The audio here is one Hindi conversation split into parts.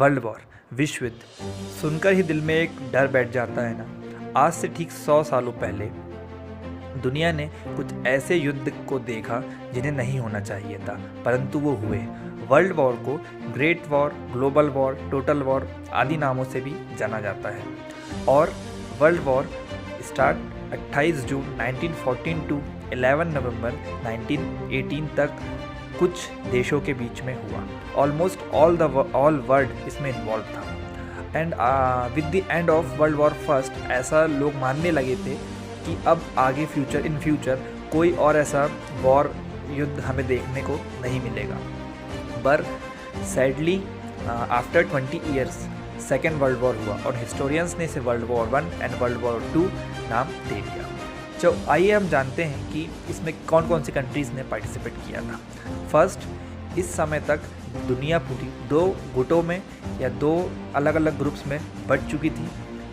वर्ल्ड वॉर, विश्व युद्ध, सुनकर ही दिल में एक डर बैठ जाता है ना। आज से ठीक 100 सालों पहले दुनिया ने कुछ ऐसे युद्ध को देखा जिन्हें नहीं होना चाहिए था, परंतु वो हुए। वर्ल्ड वॉर को great war, global war, total war आदि नामों से भी जाना जाता है। और वर्ल्ड वॉर स्टार्ट 28 जून 1914 टू 11 नवंबर 1918 तक कुछ देशों के बीच में हुआ। ऑलमोस्ट ऑल वर्ल्ड इसमें इन्वॉल्व था। And with the end of world war first ऐसा लोग मानने लगे थे कि अब आगे इन फ्यूचर कोई और ऐसा वॉर युद्ध हमें देखने को नहीं मिलेगा। पर sadly after 20 years second world war हुआ और हिस्टोरियंस ने इसे world war 1 and world war 2 नाम दे दिया। तो आइए हम जानते हैं कि इसमें कौन कौन सी कंट्रीज़ ने पार्टिसिपेट किया था। फर्स्ट, इस समय तक दुनिया पूरी 2 गुटों में या 2 अलग अलग ग्रुप्स में बट चुकी थी।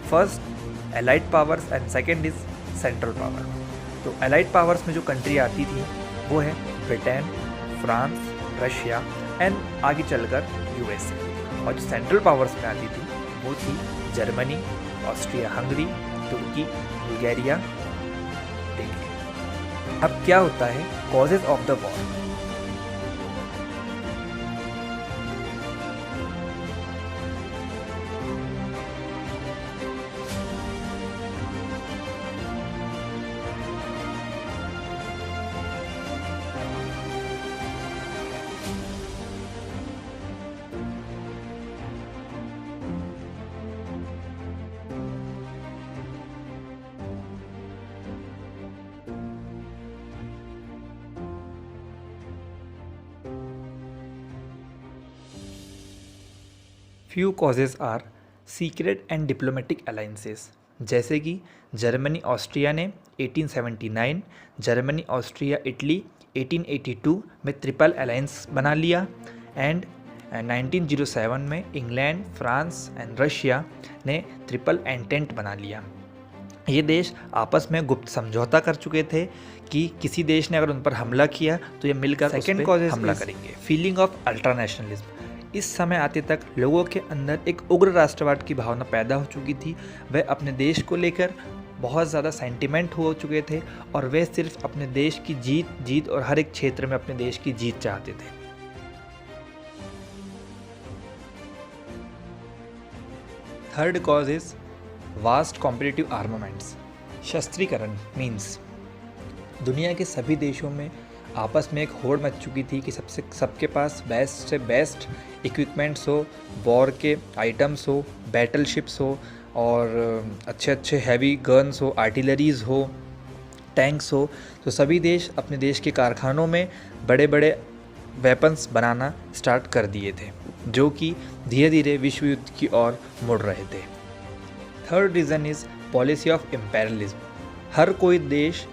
First allied powers and second is central power. तो एलाइड पावर्स में जो कंट्री आती थी वो है ब्रिटेन, फ्रांस, रशिया एंड आगे चलकर यूएसए। और जो सेंट्रल पावर्स में आती थी वो थी Germany, Austria Hungary, Turkey, Bulgaria. अब क्या होता है causes of the war. Few causes are secret and diplomatic alliances, जैसे कि जर्मनी ऑस्ट्रिया ने 1879, जर्मनी ऑस्ट्रिया इटली 1882 में ट्रिपल अलायंस बना लिया। एंड 1907 में इंग्लैंड, फ्रांस एंड रशिया ने ट्रिपल एंटेंट बना लिया। ये देश आपस में गुप्त समझौता कर चुके थे कि किसी देश ने अगर उन पर हमला किया तो ये मिलकर सेकेंड कॉजेज हमला करेंगे। फीलिंग ऑफ अल्ट्रानेशनलिज्म, इस समय आते तक लोगों के अंदर एक उग्र राष्ट्रवाद की भावना पैदा हो चुकी थी। वे अपने देश को लेकर बहुत ज़्यादा सेंटिमेंट हो चुके थे और वे सिर्फ अपने देश की जीत और हर एक क्षेत्र में अपने देश की जीत चाहते थे। Third cause is vast competitive armaments. शस्त्रीकरण मीन्स दुनिया के सभी देशों में आपस में एक होड़ मच चुकी थी कि सबके पास बेस्ट से बेस्ट इक्विपमेंट्स हो, वॉर के आइटम्स हो, बैटल शिप्स हो और अच्छे अच्छे हैवी गन्स हो, आर्टिलरीज हो, टैंक्स हो। तो सभी देश अपने देश के कारखानों में बड़े बड़े वेपन्स बनाना स्टार्ट कर दिए थे, जो कि धीरे धीरे विश्व युद्ध की ओर मुड़ रहे थे। Third reason is policy of imperialism. हर कोई देश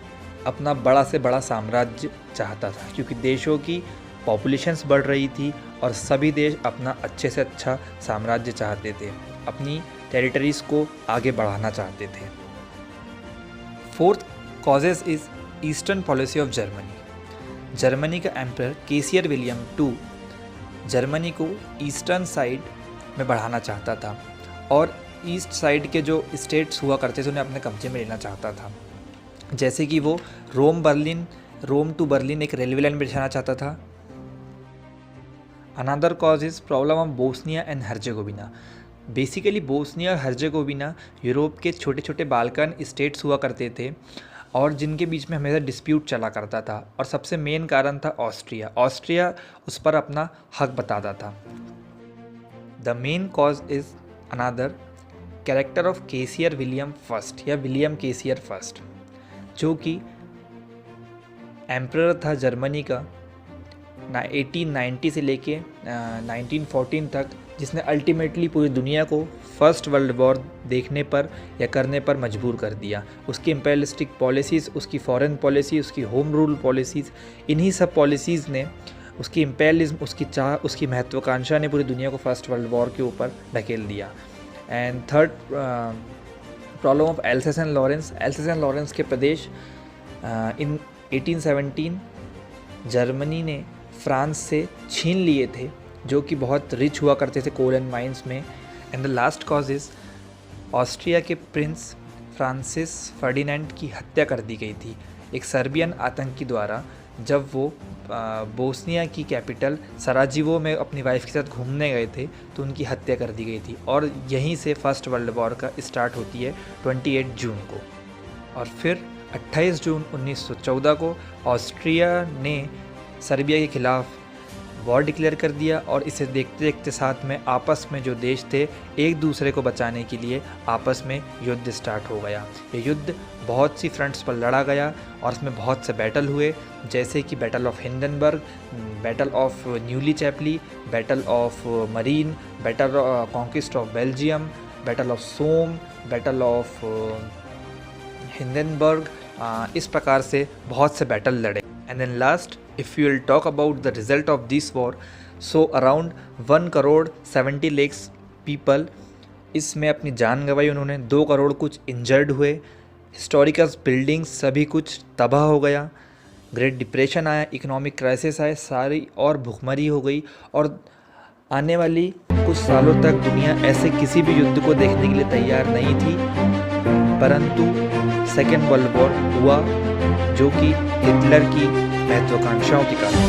अपना बड़ा से बड़ा साम्राज्य चाहता था, क्योंकि देशों की पॉपुलेशंस बढ़ रही थी और सभी देश अपना अच्छे से अच्छा साम्राज्य चाहते थे, अपनी टेरिटरीज़ को आगे बढ़ाना चाहते थे। Fourth causes is eastern policy of Germany. Germany का emperor Kaiser William II Germany को ईस्टर्न साइड में बढ़ाना चाहता था और ईस्ट साइड के जो स्टेट्स हुआ करते थे उन्हें अपने कब्जे में लेना चाहता था। जैसे कि वो रोम टू बर्लिन एक रेलवे लाइन बिछाना चाहता था। Another cause is problem of Bosnia and Herzegovina. Basically Bosnia और हर्जेगोविना यूरोप के छोटे छोटे बाल्कन स्टेट्स हुआ करते थे और जिनके बीच में हमेशा डिस्प्यूट चला करता था, और सबसे मेन कारण था ऑस्ट्रिया उस पर अपना हक बताता था। The main cause is another character of cashier William first या विलियम केसियर फर्स्ट, जो कि एम्परर था जर्मनी का 1890 से लेके 1914 तक, जिसने अल्टीमेटली पूरी दुनिया को फर्स्ट वर्ल्ड वॉर देखने पर या करने पर मजबूर कर दिया। उसकी इम्पेरियलिस्टिक पॉलिसीज़, उसकी फॉरेन पॉलिसी, उसकी होम रूल पॉलिसीज़, इन्हीं सब पॉलिसीज़ ने, उसकी इम्पेरियलिज्म, उसकी चाह, उसकी महत्वाकांक्षा ने पूरी दुनिया को फर्स्ट वर्ल्ड वॉर के ऊपर ढकेल दिया। And third problem of else's and Lawrence. Else's and Lawrence के प्रदेश इन 1817 जर्मनी ने फ्रांस से छीन लिए थे, जो कि बहुत रिच हुआ करते थे कोल एंड माइंस में। And the last cause is Austria के प्रिंस फ्रांसिस फर्डिनेंड की हत्या कर दी गई थी एक सर्बियन आतंकी द्वारा, जब वो बोस्निया की कैपिटल सराजीवो में अपनी वाइफ के साथ घूमने गए थे तो उनकी हत्या कर दी गई थी। और यहीं से फर्स्ट वर्ल्ड वॉर का स्टार्ट होती है 28 जून को। और फिर 28 जून 1914 को ऑस्ट्रिया ने सर्बिया के खिलाफ वॉर डिक्लेयर कर दिया और इसे देखते देखते साथ में आपस में जो देश थे एक दूसरे को बचाने के लिए आपस में युद्ध स्टार्ट हो गया। ये युद्ध बहुत सी फ्रंट्स पर लड़ा गया और इसमें बहुत से बैटल हुए, जैसे कि battle of Hindenburg, battle of Neuve Chapelle, battle of Marne, battle conquest of Belgium, battle of Somme, battle of Hindenburg. इस प्रकार से बहुत से बैटल लड़े। And then last, if you will talk about the result of this war, so around 1,70,00,000 people इसमें अपनी जान गंवाई उन्होंने, 2 करोड़ कुछ इंजर्ड हुए, हिस्टोरिकल बिल्डिंग्स सभी कुछ तबाह हो गया, ग्रेट डिप्रेशन आया, इकोनॉमिक क्राइसिस आए सारी, और भुखमरी हो गई। और आने वाली कुछ सालों तक दुनिया ऐसे किसी भी युद्ध को देखने के लिए तैयार नहीं थी, परंतु सेकेंड वर्ल्ड वॉर हुआ जो कि हिटलर की महत्वाकांक्षाओं के कारण।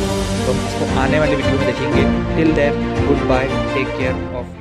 तो हम इसको आने वाले वीडियो में देखेंगे। Till then, good bye, take care of